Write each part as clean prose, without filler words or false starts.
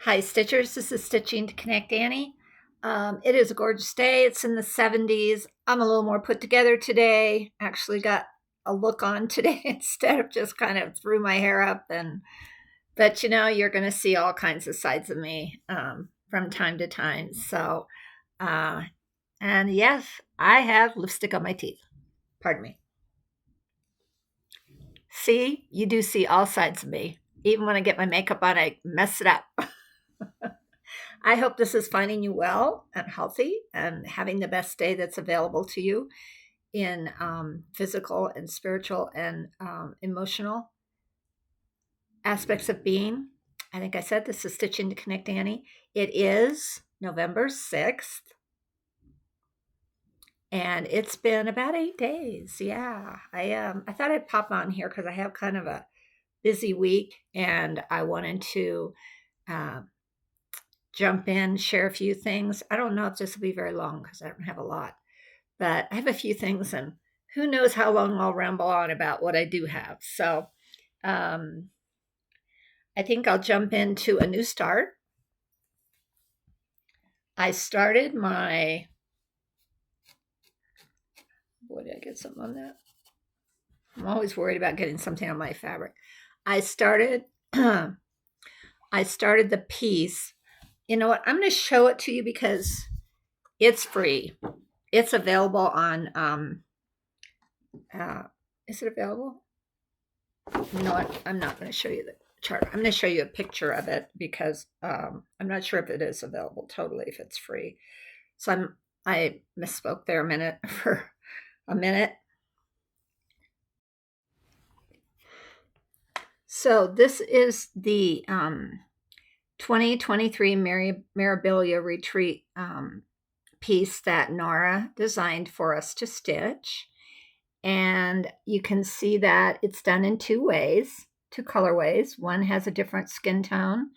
Hi, Stitchers. This is Stitching to Connect Annie. It is a gorgeous day. It's in the 70s. I'm a little more put together today. Actually got a look on today instead of just kind of threw my hair up. But you're going to see all kinds of sides of me from time to time. So, and yes, I have lipstick on my teeth. Pardon me. See, you do see all sides of me. Even when I get my makeup on, I mess it up. I hope this is finding you well and healthy and having the best day that's available to you in physical and spiritual and emotional aspects of being. I think I said this is Stitching to Connect Annie. It is November 6th. And it's been about 8 days. Yeah. I thought I'd pop on here because I have kind of a busy week and I wanted to jump in, share a few things. I don't know if this will be very long because I don't have a lot, but I have a few things and who knows how long I'll ramble on about what I do have. So I think I'll jump into a new start. I started my, boy, did I get something on that? I'm always worried about getting something on my fabric. I started the piece. You know what? I'm going to show it to you because it's free. It's available on, is it available? You know what? I'm not going to show you the chart. I'm going to show you a picture of it because I'm not sure if it is available totally, if it's free. So I misspoke there for a minute. So this is the 2023 Mirabilia Retreat piece that Nora designed for us to stitch. And you can see that it's done in two colorways. One has a different skin tone,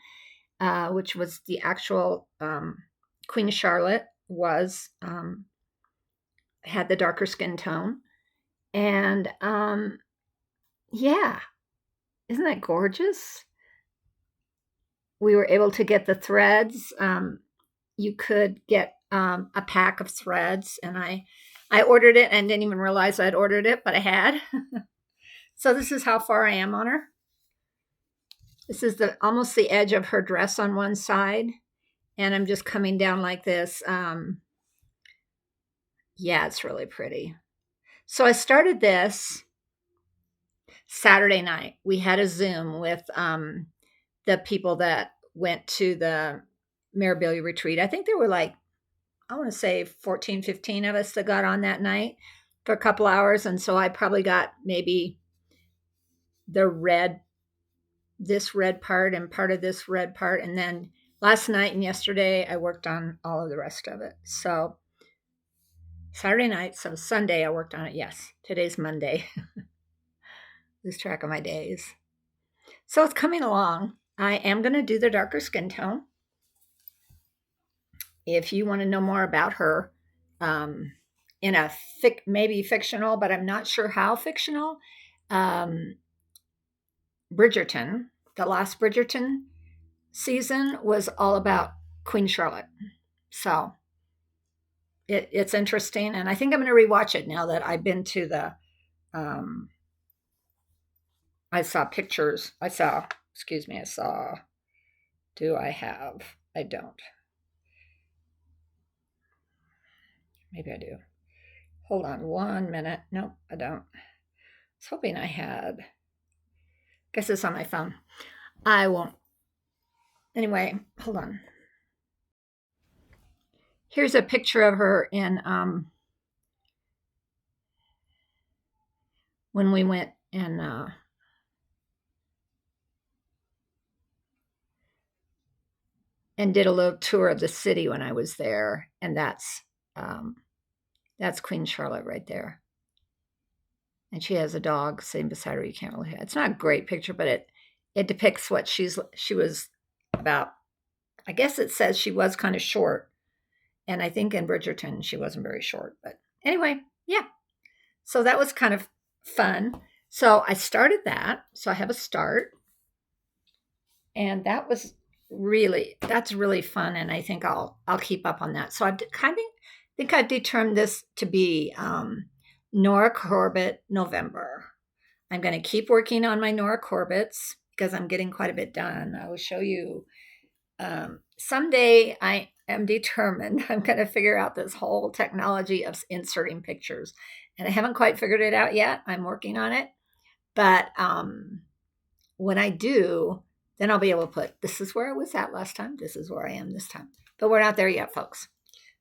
which was the actual Queen Charlotte had the darker skin tone. And yeah, isn't that gorgeous? We were able to get the threads. You could get a pack of threads, and I ordered it and didn't even realize I'd ordered it, but I had. So this is how far I am on her. This is almost the edge of her dress on one side, and I'm just coming down like this. Yeah, it's really pretty. So I started this Saturday night. We had a Zoom with the people that went to the Mirabilia retreat. I think there were I want to say 14, 15 of us that got on that night for a couple hours. And so I probably got maybe this red part and part of this red part. And then last night and yesterday, I worked on all of the rest of it. So Saturday night, so Sunday, I worked on it. Yes, today's Monday. Lose track of my days. So it's coming along. I am going to do the darker skin tone. If you want to know more about her, in a maybe fictional, but I'm not sure how fictional, Bridgerton, the last Bridgerton season was all about Queen Charlotte. So it's interesting. And I think I'm going to rewatch it now that I've been to the, I saw pictures. Do I have? I don't. Maybe I do. Hold on 1 minute. Nope, I don't. I was hoping I had. Guess it's on my phone. I won't. Anyway, hold on. Here's a picture of her in when we went and did a little tour of the city when I was there, and that's Queen Charlotte right there. And she has a dog sitting beside her. You can't really. It's not a great picture, but it depicts what she was about. I guess it says she was kind of short, and I think in Bridgerton she wasn't very short. But anyway, yeah. So that was kind of fun. So I started that. So I have a start, and that was that's really fun, and I think I'll keep up on that. So I kind of think I've determined this to be Nora Corbett November. I'm going to keep working on my Nora Corbett's because I'm getting quite a bit done. I will show you someday. I am determined I'm going to figure out this whole technology of inserting pictures, and I haven't quite figured it out yet. I'm working on it, but when I do, then I'll be able to put, this is where I was at last time, this is where I am this time. But we're not there yet, folks.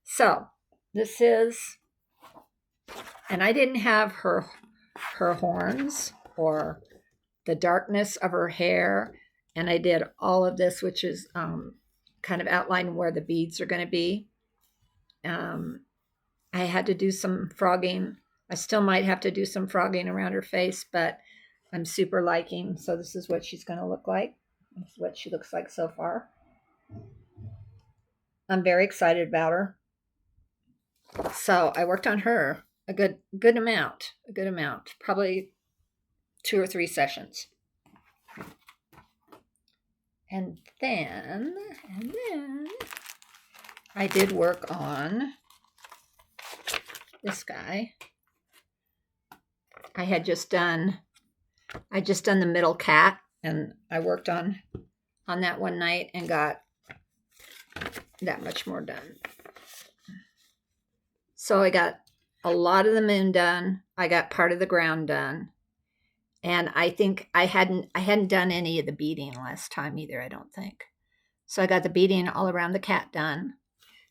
So this is, and I didn't have her horns or the darkness of her hair. And I did all of this, which is kind of outlining where the beads are going to be. I had to do some frogging. I still might have to do some frogging around her face, but I'm super liking. So this is what she's going to look like. This is what she looks like so far. I'm very excited about her. So I worked on her a good amount, probably 2 or 3 sessions. And then I did work on this guy. I just done the middle cat, and I worked on that one night and got that much more done. So I got a lot of the moon done. I got part of the ground done. And I think I hadn't done any of the beading last time either, I don't think. So I got the beading all around the cat done.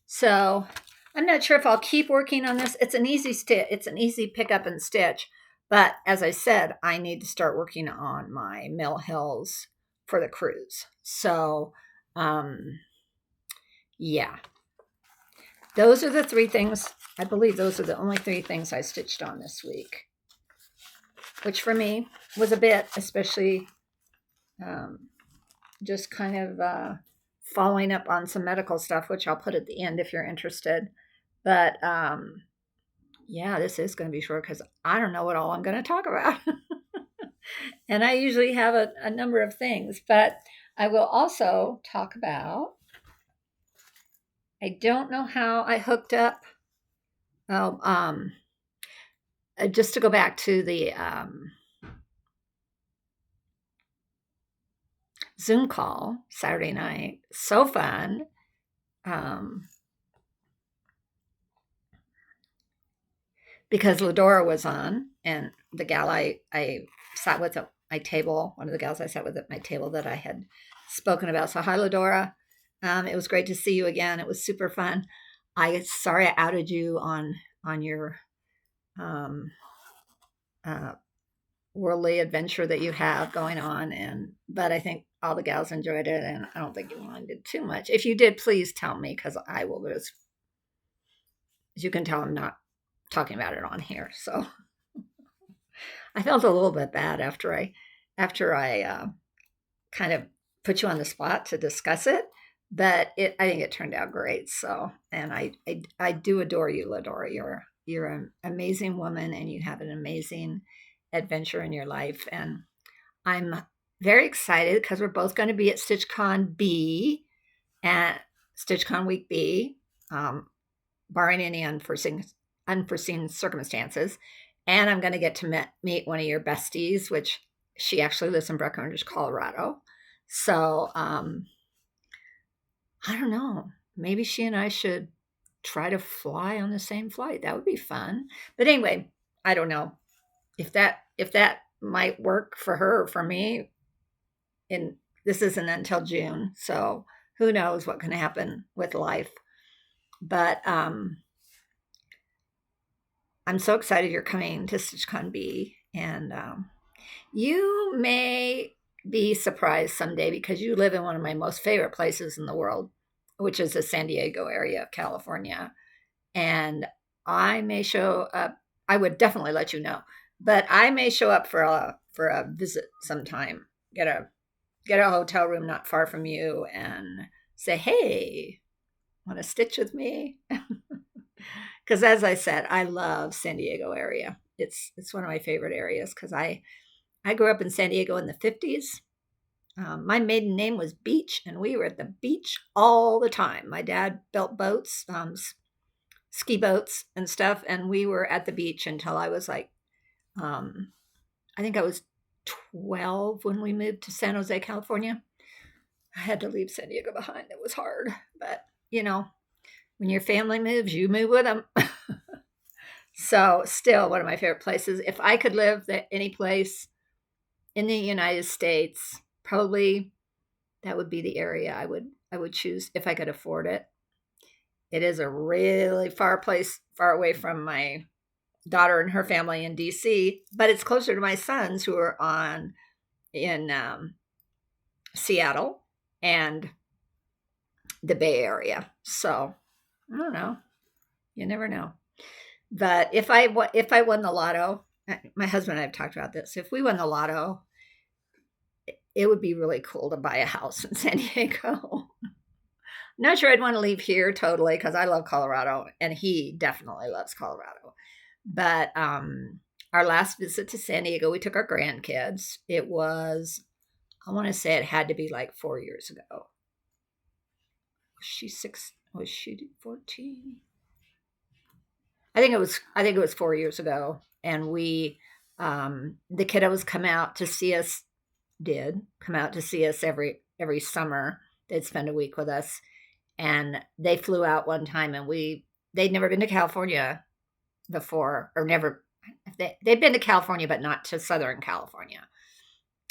So I'm not sure if I'll keep working on this. It's an easy stitch. It's an easy pick up and stitch. But as I said, I need to start working on my Mill Hills for the cruise. So, yeah. Those are the 3 things. I believe those are the only 3 things I stitched on this week, which for me was a bit, especially just kind of following up on some medical stuff, which I'll put at the end if you're interested. But yeah, this is going to be short because I don't know what all I'm going to talk about. And I usually have a number of things, but I will also talk about, I don't know how I hooked up. Just to go back to the Zoom call Saturday night, so fun. Because Ladora was on, and the gal I sat with at my table, one of the gals I sat with at my table that I had spoken about. So hi, Ladora. It was great to see you again. It was super fun. Sorry I outed you on your worldly adventure that you have going on, but I think all the gals enjoyed it, and I don't think you minded too much. If you did, please tell me, because I will just, as you can tell, I'm not talking about it on here. So I felt a little bit bad after I kind of put you on the spot to discuss it, but I think it turned out great. So, and I do adore you, Ladora. You're an amazing woman, and you have an amazing adventure in your life. And I'm very excited because we're both going to be at StitchCon B, at StitchCon Week B, barring any unforeseen circumstances. And I'm going to get to meet one of your besties, which she actually lives in Breckenridge, Colorado. So I don't know. Maybe she and I should try to fly on the same flight. That would be fun. But anyway, I don't know if that might work for her or for me. And this isn't until June, so who knows what can happen with life. But I'm so excited you're coming to StitchCon B, and you may be surprised someday because you live in one of my most favorite places in the world, which is the San Diego area of California. And I may show up. I would definitely let you know, but I may show up for a visit sometime. Get a hotel room not far from you and say, hey, want to stitch with me? Because as I said, I love San Diego area. It's one of my favorite areas because I grew up in San Diego in the 50s, My maiden name was Beach, and we were at the beach all the time. My dad built boats, ski boats and stuff, and we were at the beach until I was like, I think I was 12 when we moved to San Jose, California. I had to leave San Diego behind. It was hard, but when your family moves, you move with them. So, still one of my favorite places. If I could live any place in the United States, probably that would be the area I would choose if I could afford it. It is a really far place, far away from my daughter and her family in DC, but it's closer to my sons who are in Seattle and the Bay Area. So I don't know. You never know. But if I won the lotto, my husband and I have talked about this. If we won the lotto, it would be really cool to buy a house in San Diego. Not sure I'd want to leave here totally because I love Colorado and he definitely loves Colorado. But our last visit to San Diego, we took our grandkids. It was, I want to say it had to be like 4 years ago. Was she 6? Was she 14? I think it was 4 years ago. And we, the kiddos come out to see us every summer. They'd spend a week with us. And they flew out one time and they'd never been to California before, or never, they'd been to California, but not to Southern California.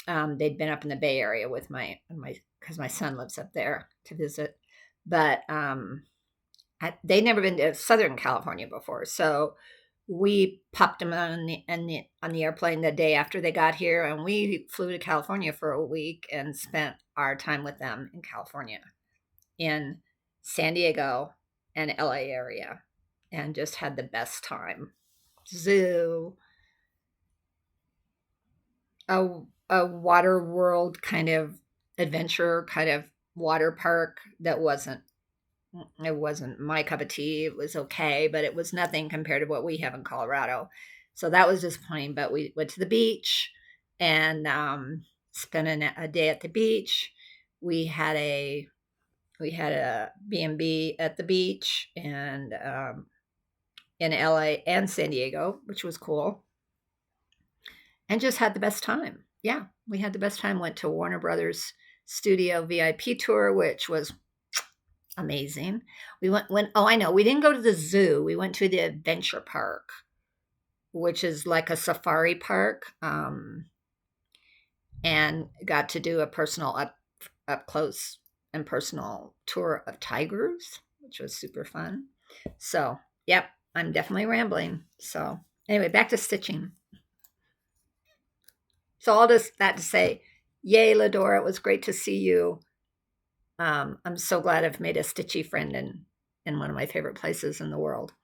They'd been up in the Bay Area with because my son lives up there to visit, but they'd never been to Southern California before. So we popped them on the airplane the day after they got here, and we flew to California for a week and spent our time with them in California, in San Diego and LA area, and just had the best time. Zoo, a water world kind of adventure, kind of water park that wasn't my cup of tea. It was okay, but it was nothing compared to what we have in Colorado. So that was disappointing, but we went to the beach and spent a day at the beach. We had a B&B at the beach and in LA and San Diego, which was cool. And just had the best time. Yeah, we had the best time. Went to Warner Brothers Studio VIP tour, which was amazing. We we didn't go to the zoo. We went to the adventure park, which is like a safari park, and got to do a personal up close and personal tour of tigers, which was super fun. So, yep, I'm definitely rambling. So, anyway, back to stitching. So, all that to say, yay, Ladora, it was great to see you. I'm so glad I've made a stitchy friend in one of my favorite places in the world.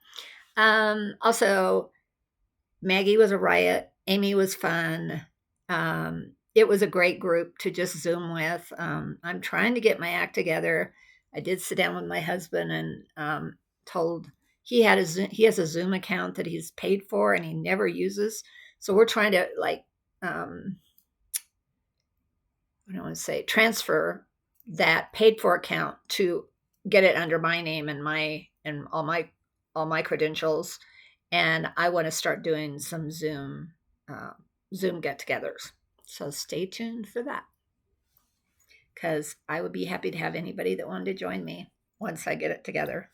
Also, Maggie was a riot. Amy was fun. It was a great group to just Zoom with. I'm trying to get my act together. I did sit down with my husband and told he has a Zoom account that he's paid for and he never uses. So we're trying to transfer that paid for account to get it under my name and all my credentials. And I want to start doing some Zoom get-togethers. So stay tuned for that, because I would be happy to have anybody that wanted to join me once I get it together.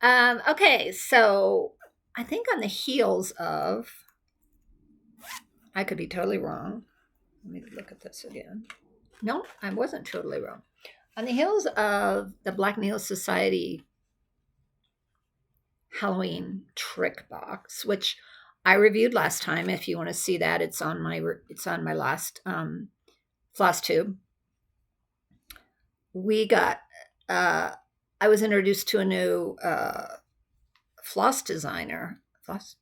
Okay, so I think on the heels of, I could be totally wrong. Let me look at this again. No, I wasn't totally wrong. On the heels of the Black Needle Society Halloween trick box, which I reviewed last time. If you want to see that, it's on my last Flosstube. We got. I was introduced to a new floss designer. Floss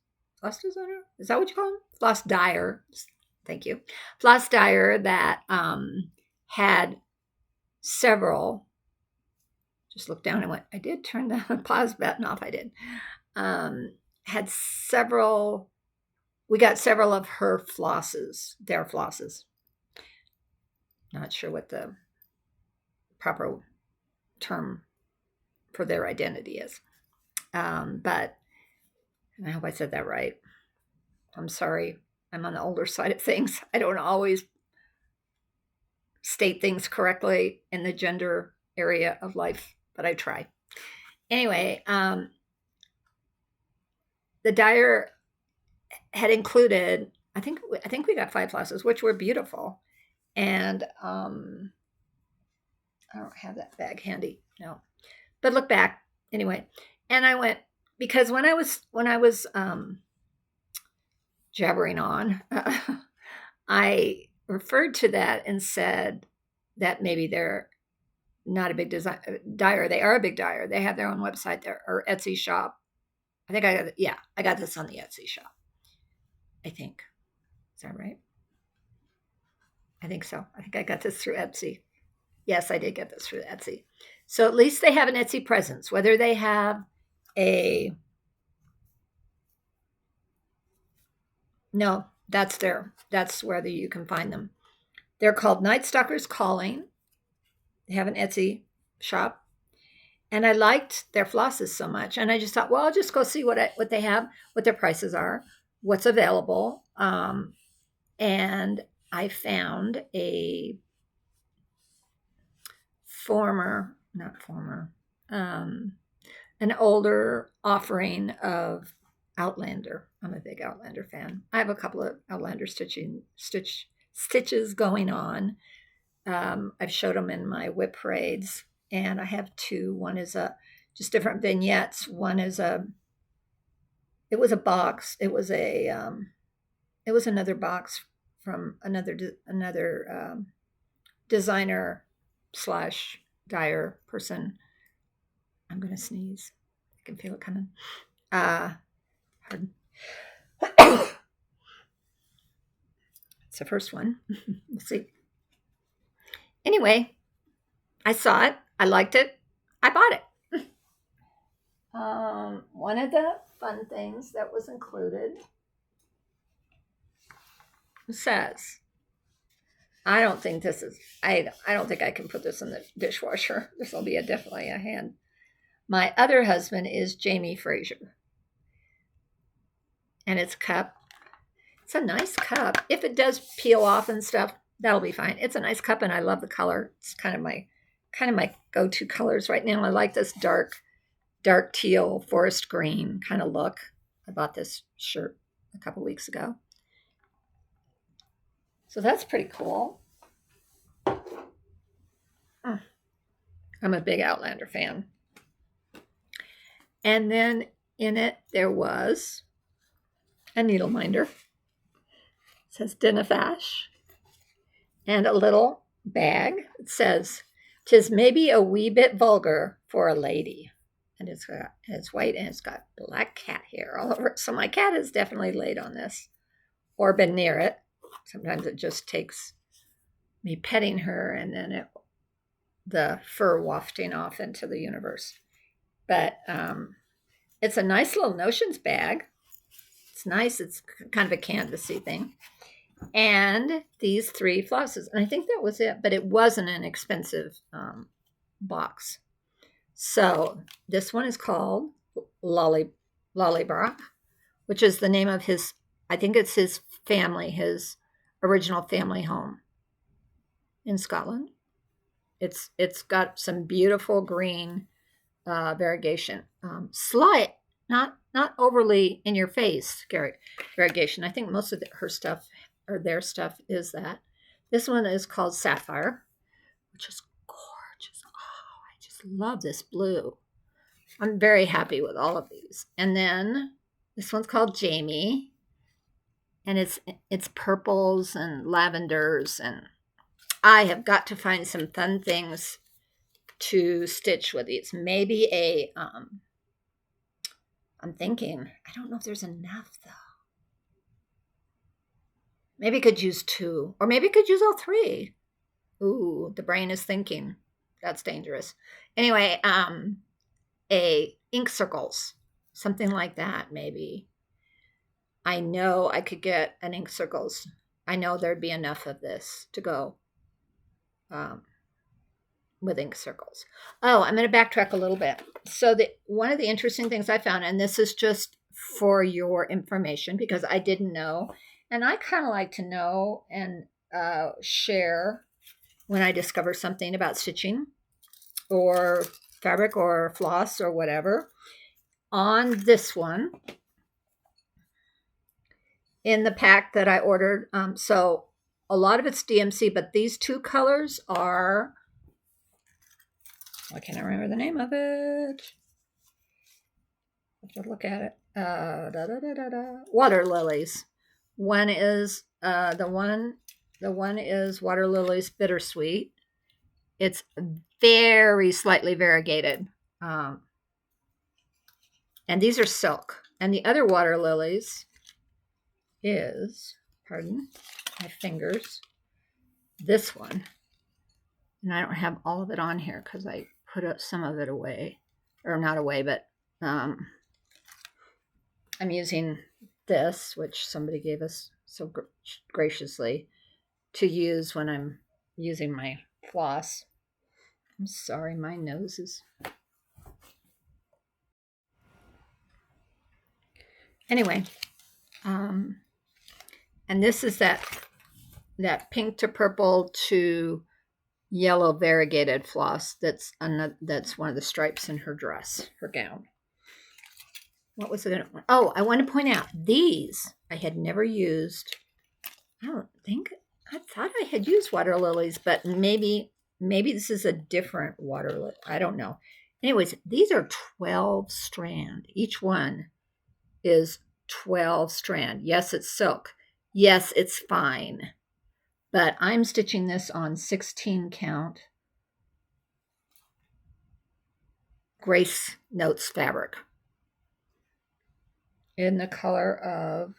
designer? Is that what you call him? Floss dyer. Thank you. Floss dyer that had several. Just looked down and went. I did turn the pause button off. I did. Had several. We got several of her flosses, their flosses. Not sure what the proper term for their identity is. But and I hope I said that right. I'm sorry. I'm on the older side of things. I don't always state things correctly in the gender area of life, but I try. Anyway, the dyer had included, I think we got 5 flosses, which were beautiful. And I don't have that bag handy, no. But look back anyway. And I went, because when I was jabbering on, I referred to that and said that maybe they're not a big dyer. They are a big dyer. They have their own website there, or Etsy shop. I think I got this on the Etsy shop. I think. Is that right? I think so. I think I got this through Etsy. Yes, I did get this through Etsy. So at least they have an Etsy presence. Whether they have a... No, that's where you can find them. They're called Night Stalkers Calling. They have an Etsy shop. And I liked their flosses so much. And I just thought, well, I'll just go see what they have, what their prices are, what's available. And I found an older offering of Outlander. I'm a big Outlander fan. I have a couple of Outlander stitches going on. I've showed them in my WIP parades, and I have 2. One is just different vignettes. One is it was a box. It was another box from another designer / dyer person. I'm going to sneeze. I can feel it coming. Pardon. It's the first one. We'll see. Anyway, I saw it. I liked it. I bought it. One of the fun things that was included says, I don't think I can put this in the dishwasher. This will be definitely a hand. My other husband is Jamie Fraser. And it's cup. It's a nice cup. If it does peel off and stuff, that'll be fine. It's a nice cup, and I love the color. It's kind of my go-to colors right now. I like this dark teal, forest green kind of look. I bought this shirt a couple weeks ago. So that's pretty cool. I'm a big Outlander fan. And then in it, there was a needle minder. It says Dinafash. And a little bag. It says, "'Tis maybe a wee bit vulgar for a lady." And it's white, and it's got black cat hair all over it. So my cat has definitely laid on this or been near it. Sometimes it just takes me petting her and then the fur wafting off into the universe. But it's a nice little notions bag. It's nice. It's kind of a canvasy thing. And these 3 flosses. And I think that was it, but it wasn't an expensive box. So this one is called Lollybrock, which is the name of I think it's his family, his original family home in Scotland. It's got some beautiful green variegation. Slight, not overly in your face variegation. I think most of her stuff or their stuff is that. This one is called Sapphire, which is gorgeous. Oh, I just love this blue. I'm very happy with all of these. And then this one's called Jamie, and it's purples and lavenders, and I have got to find some fun things to stitch with these. Maybe I'm thinking, I don't know if there's enough though. Maybe I could use 2, or maybe I could use all 3. Ooh, the brain is thinking. That's dangerous. Anyway, ink circles, something like that, maybe. I know I could get an ink circles. I know there'd be enough of this to go. with ink circles. Oh, I'm going to backtrack a little bit. So one of the interesting things I found, and this is just for your information because I didn't know, and I kind of like to know and share when I discover something about stitching or fabric or floss or whatever. On this one, in the pack that I ordered, so a lot of it's DMC, but these two colors are, why can't I remember the name of it? Let's look at it. Water lilies. One is the one is water lilies bittersweet. It's very slightly variegated, and these are silk. And the other water lilies is, pardon my fingers, this one. And I don't have all of it on here because I put some of it away, or not away, but I'm using this, which somebody gave us so graciously to use when I'm using my floss. I'm sorry, my nose is... Anyway, and this is that pink to purple to yellow variegated floss. That's one of the stripes in her dress, her gown. What was it? Oh, I want to point out these I had never used. I thought I had used water lilies, but maybe this is a different water lily. I don't know. Anyways, these are 12 strand. Each one is 12 strand. Yes, it's silk. Yes, it's fine. But I'm stitching this on 16 count Grace Notes fabric in the color of,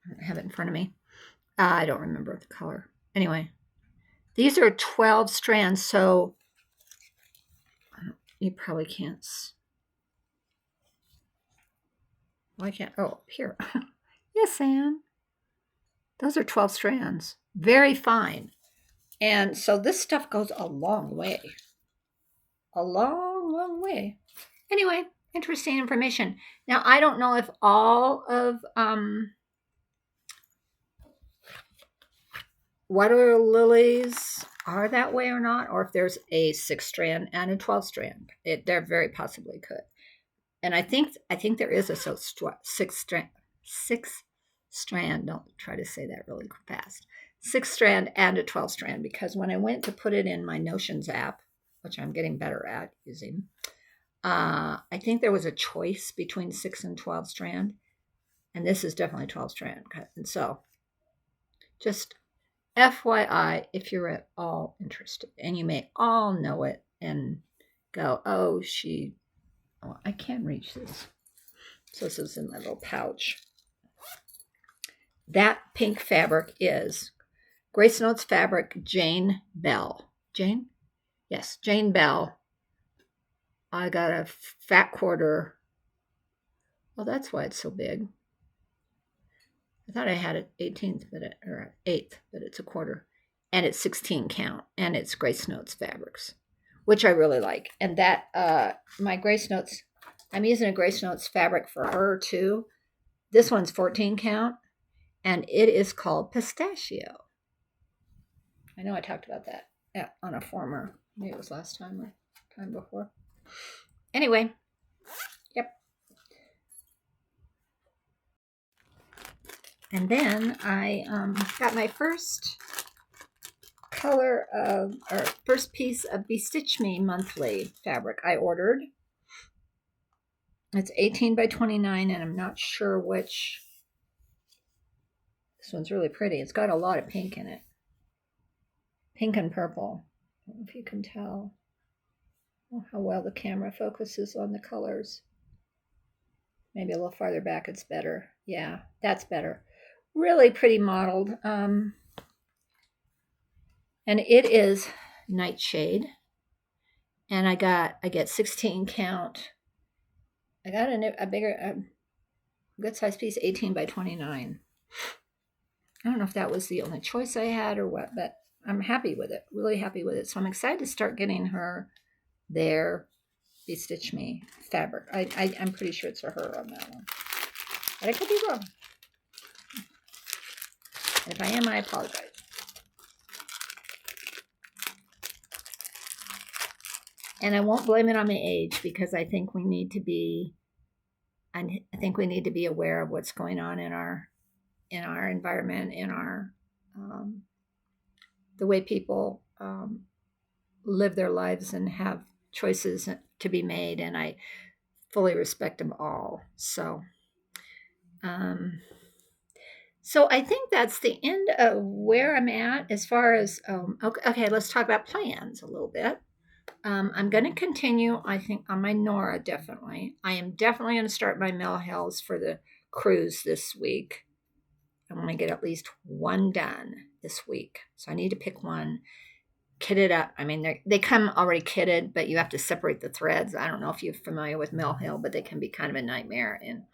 I don't have it in front of me. I don't remember the color. Anyway, these are 12 strands, so you probably can't. Why can't? Oh, here. Yes, Anne. Those are 12 strands. Very fine. And so this stuff goes a long way. A long, long way. Anyway, interesting information. Now, I don't know if all of water lilies are that way or not, or if there's a 6 strand and a 12 strand. There very possibly could. And I think there is a 6 strand. Don't try to say that really fast. 6 strand and a 12 strand, because when I went to put it in my Notions app, which I'm getting better at using, I think there was a choice between 6 and 12 strand, and this is definitely 12 strand. And so just FYI, if you're at all interested, and you may all know it and go, oh, I can't reach this. So this is in my little pouch. That pink fabric is Grace Notes fabric, Jane Bell. Jane? Yes, Jane Bell. I got a fat quarter. Well, that's why it's so big. I thought I had an 18th, or 8th, but it's a quarter. And it's 16 count, and it's Grace Notes fabrics, which I really like. And that, my Grace Notes, I'm using a Grace Notes fabric for her too. This one's 14 count, and it is called Pistachio. I know I talked about that on a former, maybe it was last time or time before. Anyway, yep. And then I got my first color of, or first piece of Bestitch Me monthly fabric I ordered. It's 18 by 29, and I'm not sure which. This one's really pretty. It's got a lot of pink in it. Pink and purple. I don't know if you can tell how well the camera focuses on the colors. Maybe a little farther back it's better. Yeah, that's better. Really pretty modeled. And it is Nightshade. And I get 16 count. I got a bigger, good size piece, 18 by 29. I don't know if that was the only choice I had or what, but I'm happy with it, really happy with it. So I'm excited to start getting her their Be Stitch Me fabric. I'm pretty sure it's for her on that one, but I could be wrong. And if I am, I apologize. And I won't blame it on the age, because I think we need to be, I think we need to be aware of what's going on in our environment, in our the way people live their lives and have choices to be made, and I fully respect them all. So so I think that's the end of where I'm at as far as okay, let's talk about plans a little bit. I'm going to continue, I think, on my Nora, definitely. I am definitely going to start my Mill Hills for the cruise this week. I want to get at least one done this week. So I need to pick one, kit it up. I mean, they come already kitted, but you have to separate the threads. I don't know if you're familiar with Mill Hill, but they can be kind of a nightmare in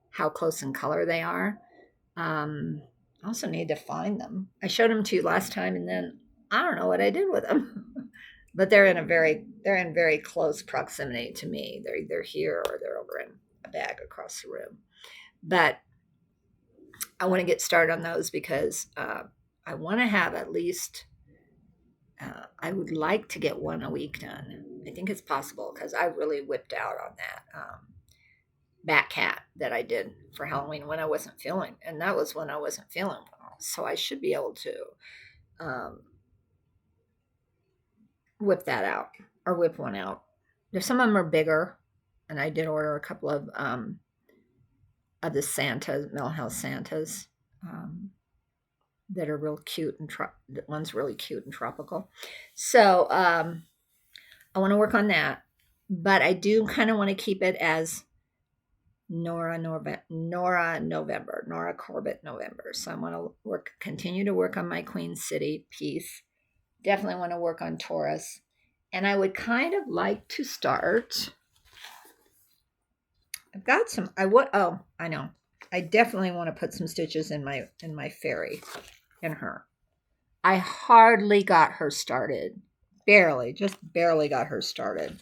how close in color they are. I also need to find them. I showed them to you last time, and then I don't know what I did with them. But they're in very close proximity to me. They're either here or they're over in a bag across the room. But I want to get started on those because I want to have at least, I would like to get one a week done. I think it's possible because I really whipped out on that bat cat that I did for Halloween when I wasn't feeling, and that was when I wasn't feeling well. So I should be able to whip that out or whip one out. There's some of them are bigger, and I did order a couple of the Santas, Mill House Santas, that are real cute, and one's really cute and tropical. So I want to work on that, but I do kind of want to keep it as Nora Corbett November. So I want to continue to work on my Queen City piece. Definitely want to work on Taurus, and I would kind of like to start. I've got some. I know. I definitely want to put some stitches in my fairy, in her. I hardly got her started. Just barely got her started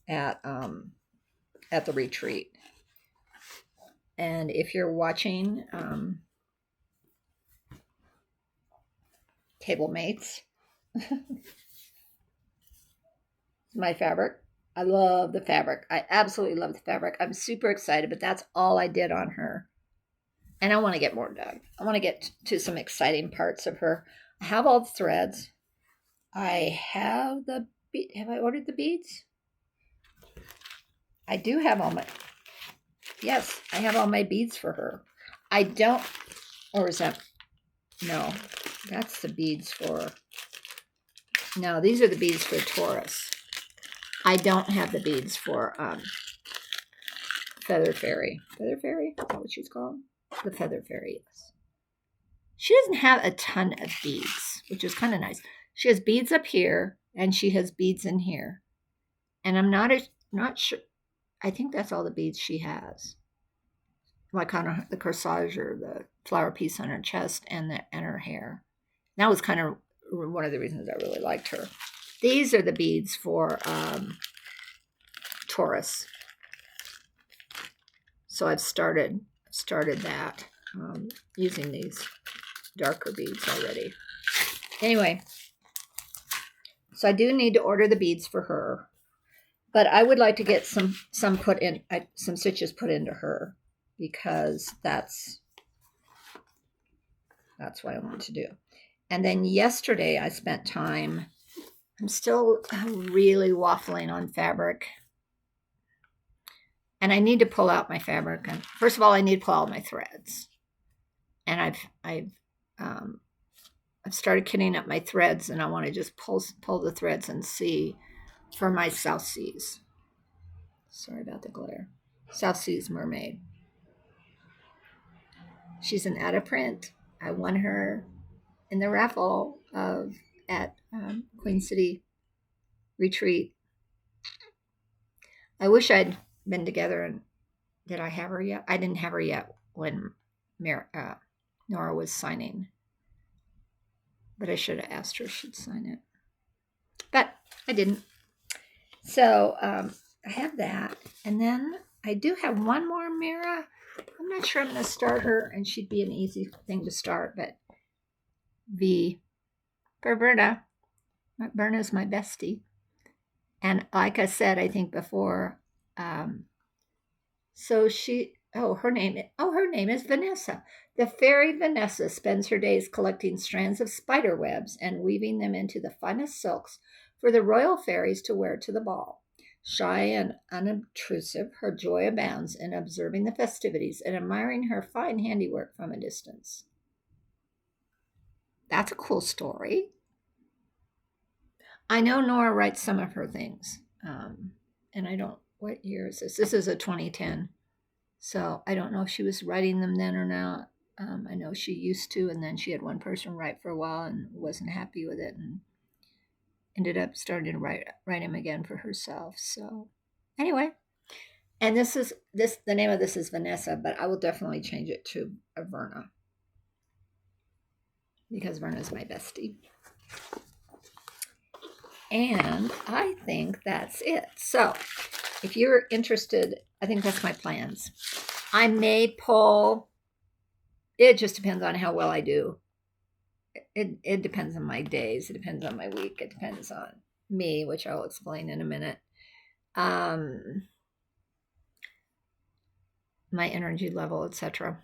at the retreat. And if you're watching Table Mates, my fabric. I love the fabric. I absolutely love the fabric. I'm super excited, but that's all I did on her. And I want to get more done. I want to get to some exciting parts of her. I have all the threads. I have have I ordered the beads? I do have all my, yes, I have all my beads for her. I don't, or is that, no, that's the beads for, no, these are the beads for Taurus. I don't have the beads for Feather Fairy. Feather Fairy? Is that what she's called? The Feather Fairy, yes. She doesn't have a ton of beads, which is kind of nice. She has beads up here, and she has beads in here. And I'm not sure. I think that's all the beads she has. Like on the corsage or the flower piece on her chest and her hair. That was kind of one of the reasons I really liked her. These are the beads for Taurus. So I've started that using these darker beads already. Anyway, so I do need to order the beads for her, but I would like to get some stitches put into her, because that's what I want to do. And then yesterday I spent time. I'm still really waffling on fabric. And I need to pull out my fabric. And first of all, I need to pull out my threads. And I've started kitting up my threads, and I want to just pull the threads and see for my South Seas. Sorry about the glare. South Seas Mermaid. She's an out of print. I won her in the raffle at Queen City Retreat. I wish I'd been together. And did I have her yet? I didn't have her yet when Nora was signing but I should have asked her if she'd sign it. But I didn't. So I have that. And then I do have one more Mira. I'm not sure I'm going to start her, and she'd be an easy thing to start, but V for Berta. Berna's my bestie. And like I said, I think before, so her name is Vanessa. The fairy Vanessa spends her days collecting strands of spider webs and weaving them into the finest silks for the royal fairies to wear to the ball. Shy and unobtrusive, her joy abounds in observing the festivities and admiring her fine handiwork from a distance. That's a cool story. I know Nora writes some of her things, and I don't, what year is this? This is a 2010, so I don't know if she was writing them then or not. I know she used to, and then she had one person write for a while and wasn't happy with it and ended up starting to write him again for herself. So anyway, and the name of this is Vanessa, but I will definitely change it to Verna because Verna's my bestie. And I think that's it. So if you're interested, I think that's my plans. I may pull, it just depends on how well I do. It depends on my days. It depends on my week. It depends on me, which I'll explain in a minute. My energy level, etc.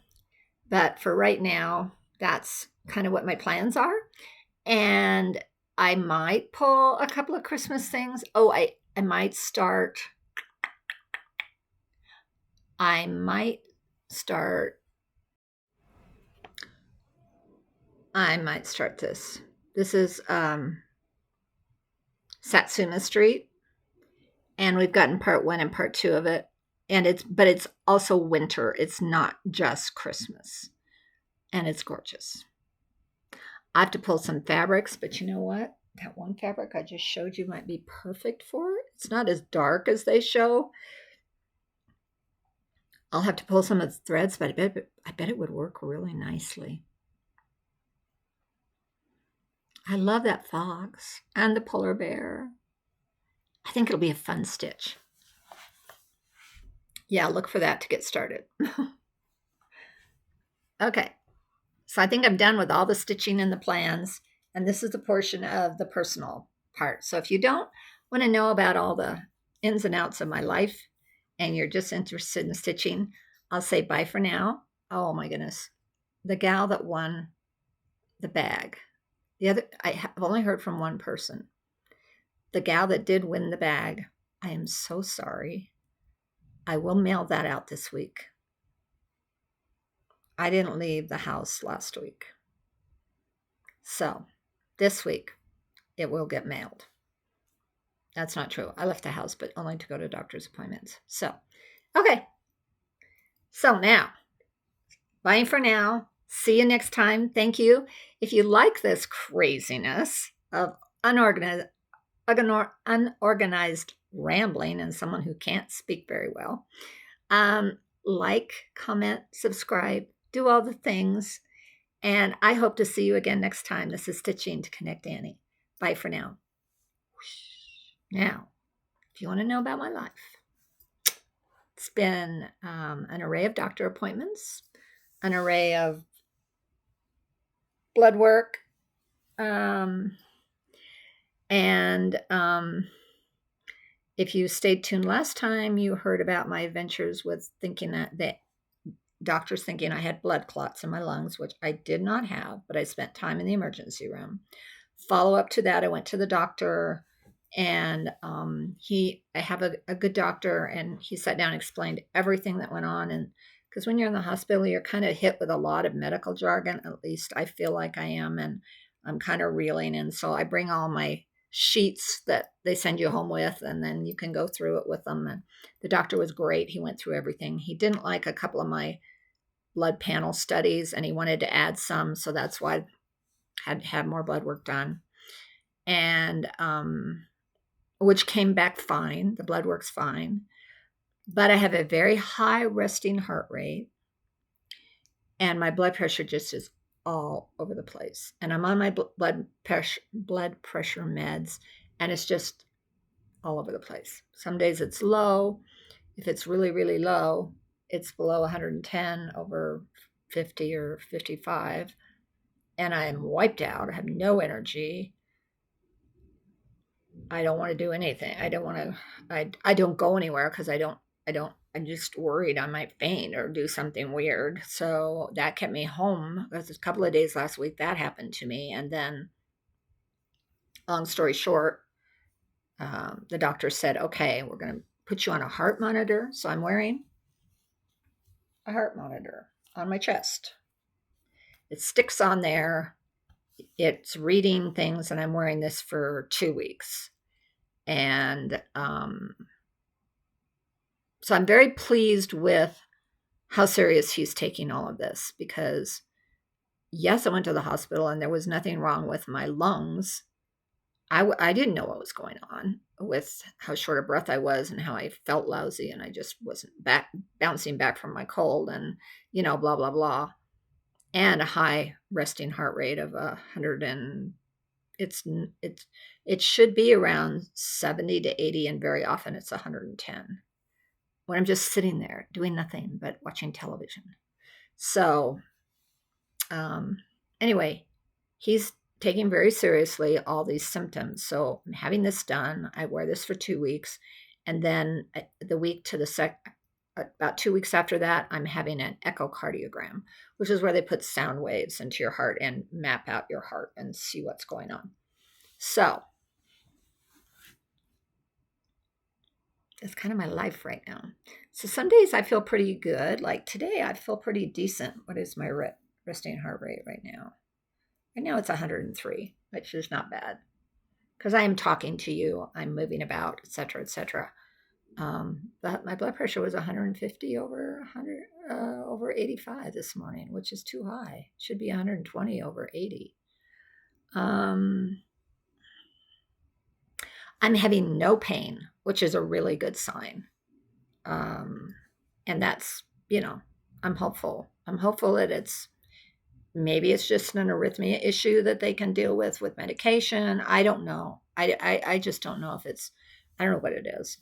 But for right now, that's kind of what my plans are. And I might pull a couple of Christmas things. Oh, I might start this. This is Satsuma Street, and we've gotten part 1 and part 2 of it. And it's also winter. It's not just Christmas, and it's gorgeous. I have to pull some fabrics, but you know what? That one fabric I just showed you might be perfect for it. It's not as dark as they show. I'll have to pull some of the threads, but I bet it would work really nicely. I love that fox and the polar bear. I think it'll be a fun stitch. Yeah, look for that to get started. Okay, so I think I'm done with all the stitching and the plans, and this is the portion of the personal part. So if you don't want to know about all the ins and outs of my life and you're just interested in stitching, I'll say bye for now. Oh my goodness. The gal that won the bag. I have only heard from one person. The gal that did win the bag, I am so sorry. I will mail that out this week. I didn't leave the house last week. So this week, it will get mailed. That's not true. I left the house, but only to go to doctor's appointments. So, okay. So now, bye for now. See you next time. Thank you. If you like this craziness of unorganized rambling and someone who can't speak very well, like, comment, subscribe, do all the things. And I hope to see you again next time. This is Stitching to Connect Annie. Bye for now. Now, if you want to know about my life, it's been an array of doctor appointments, an array of blood work, and if you stayed tuned last time, you heard about my adventures with thinking that doctors thinking I had blood clots in my lungs, which I did not have, but I spent time in the emergency room. Follow up to that, I went to the doctor, and I have a good doctor, and he sat down and explained everything that went on. And because when you're in the hospital, you're kind of hit with a lot of medical jargon. At least I feel like I am, and I'm kind of reeling. And so I bring all my sheets that they send you home with, and then you can go through it with them. And the doctor was great. He went through everything. He didn't like a couple of my blood panel studies, and he wanted to add some, so that's why I had to have more blood work done. And which came back fine. The blood work's fine. But I have a very high resting heart rate, and my blood pressure just is all over the place. And I'm on my blood pressure meds, and it's just all over the place. Some days it's low. If it's really, really low, it's below 110 over 50 or 55. And I'm wiped out. I have no energy. I don't want to do anything. I don't want to, I don't go anywhere because I'm just worried I might faint or do something weird. So that kept me home. Because a couple of days last week that happened to me. And then, long story short, the doctor said, okay, we're going to put you on a heart monitor. So I'm wearing a heart monitor on my chest. It sticks on there. It's reading things, and I'm wearing this for 2 weeks. And so I'm very pleased with how serious he's taking all of this, because yes, I went to the hospital and there was nothing wrong with my lungs. I didn't know what was going on with how short of breath I was and how I felt lousy, and I just wasn't bouncing back from my cold, and blah blah blah, and a high resting heart rate of 100, and it should be around 70 to 80, and very often it's 110 when I'm just sitting there doing nothing but watching television. So anyway, he's taking very seriously all these symptoms. So I'm having this done. I wear this for 2 weeks. And then about 2 weeks after that, I'm having an echocardiogram, which is where they put sound waves into your heart and map out your heart and see what's going on. So that's kind of my life right now. So some days I feel pretty good. Like today, I feel pretty decent. What is my resting heart rate right now? Right now it's 103, which is not bad, because I am talking to you, I'm moving about, etc., etc. But my blood pressure was 150 over 100 over 85 this morning, which is too high. It should be 120 over 80. I'm having no pain, which is a really good sign. And that's, I'm hopeful. I'm hopeful that maybe it's just an arrhythmia issue that they can deal with medication. I don't know. I just don't know I don't know what it is.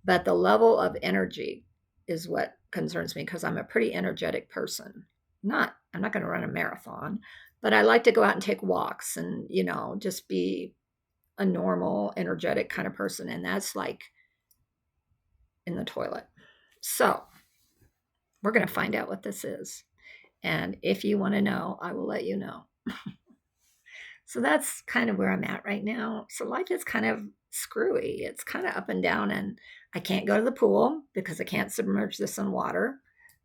But the level of energy is what concerns me, because I'm a pretty energetic person. I'm not going to run a marathon, but I like to go out and take walks and, just be a normal, energetic kind of person. And that's like in the toilet. So we're going to find out what this is. And if you want to know, I will let you know. So that's kind of where I'm at right now. So life is kind of screwy. It's kind of up and down, and I can't go to the pool because I can't submerge this in water.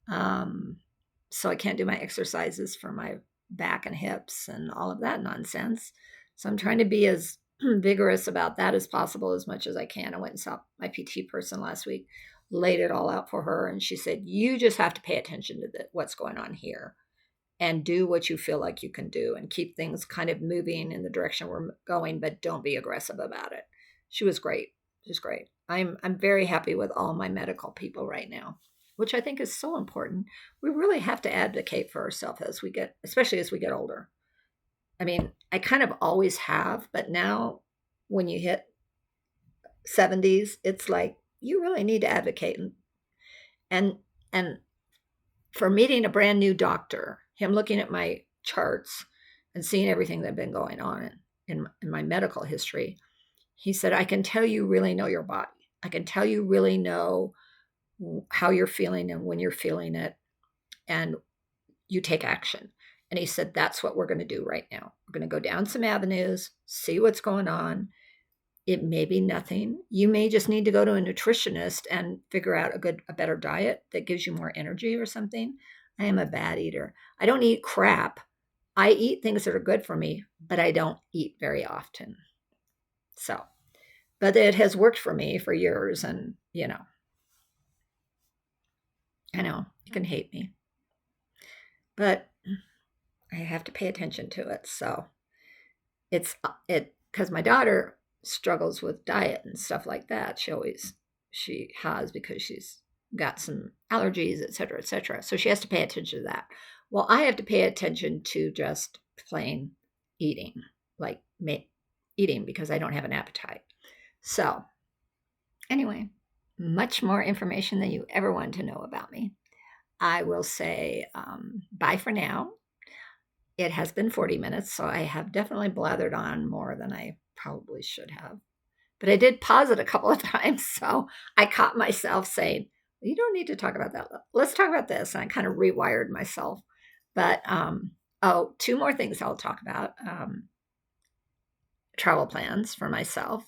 So I can't do my exercises for my back and hips and all of that nonsense. So I'm trying to be as vigorous about that as possible, as much as I can. I went and saw my PT person last week, laid it all out for her, and she said, you just have to pay attention to what's going on here and do what you feel like you can do and keep things kind of moving in the direction we're going, but don't be aggressive about it. She was great. She's great. I'm very happy with all my medical people right now, which I think is so important. We really have to advocate for ourselves especially as we get older. I mean, I kind of always have, but now when you hit 70s, it's like you really need to advocate. And for meeting a brand new doctor, him looking at my charts and seeing everything that's been going on in my medical history, he said, I can tell you really know your body. I can tell you really know how you're feeling and when you're feeling it, and you take action. And he said, that's what we're going to do right now. We're going to go down some avenues, see what's going on. It may be nothing. You may just need to go to a nutritionist and figure out a better diet that gives you more energy or something. I am a bad eater. I don't eat crap. I eat things that are good for me, but I don't eat very often. So, but it has worked for me for years, and, I know you can hate me, but I have to pay attention to it. So because my daughter struggles with diet and stuff like that. She has, because she's got some allergies, et cetera, et cetera. So she has to pay attention to that. Well, I have to pay attention to just plain eating, like eating because I don't have an appetite. So, anyway, much more information than you ever wanted to know about me. I will say bye for now. It has been 40 minutes, so I have definitely blathered on more than I probably should have. But I did pause it a couple of times, so I caught myself saying, well, you don't need to talk about that. Let's talk about this. And I kind of rewired myself. But two more things I'll talk about. Travel plans for myself.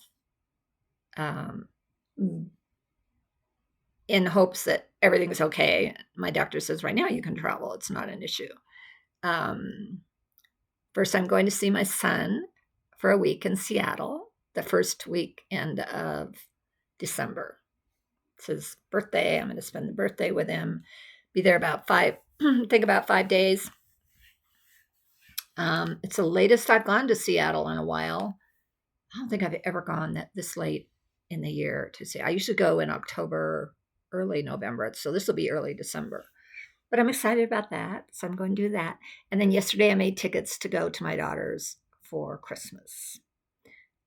In hopes that everything's okay. My doctor says right now you can travel. It's not an issue. First, I'm going to see my son for a week in Seattle, the first weekend of December. It's his birthday. I'm going to spend the birthday with him. Be there about 5 days. It's the latest I've gone to Seattle in a while. I don't think I've ever gone this late in the year to see. I used to go in October, early November, so this will be early December. But I'm excited about that, so I'm going to do that. And then yesterday I made tickets to go to my daughter's for Christmas.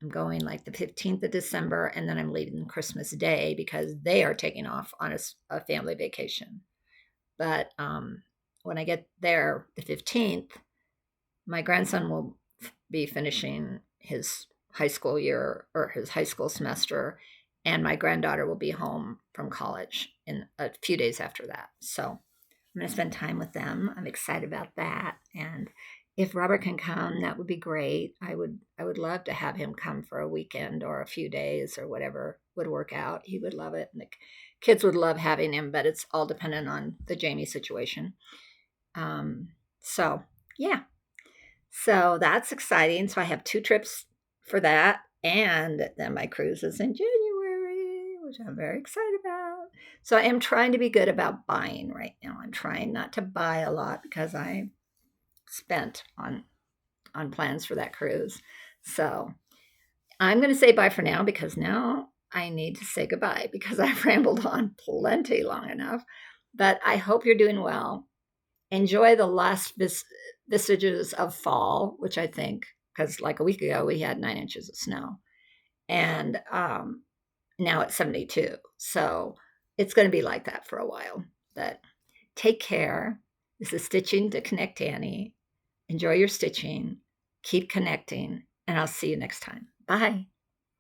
I'm going like the 15th of December, and then I'm leaving Christmas Day because they are taking off on a family vacation. But when I get there the 15th, my grandson will be finishing his high school year or his high school semester, and my granddaughter will be home from college in a few days after that. So I'm going to spend time with them. I'm excited about that. And if Robert can come, that would be great. I would love to have him come for a weekend or a few days or whatever would work out. He would love it. And the kids would love having him, but it's all dependent on the Jamie situation. So yeah. So that's exciting. So I have 2 trips for that. And then my cruise is in January, which I'm very excited about. So I am trying to be good about buying right now. I'm trying not to buy a lot because I spent on plans for that cruise. So I'm going to say bye for now because now I need to say goodbye because I've rambled on plenty long enough. But I hope you're doing well. Enjoy the last vestiges of fall, which I think, because like a week ago we had 9 inches of snow. And now it's 72. So it's going to be like that for a while. But take care. This is Stitching to Connect Annie. Enjoy your stitching. Keep connecting. And I'll see you next time. Bye.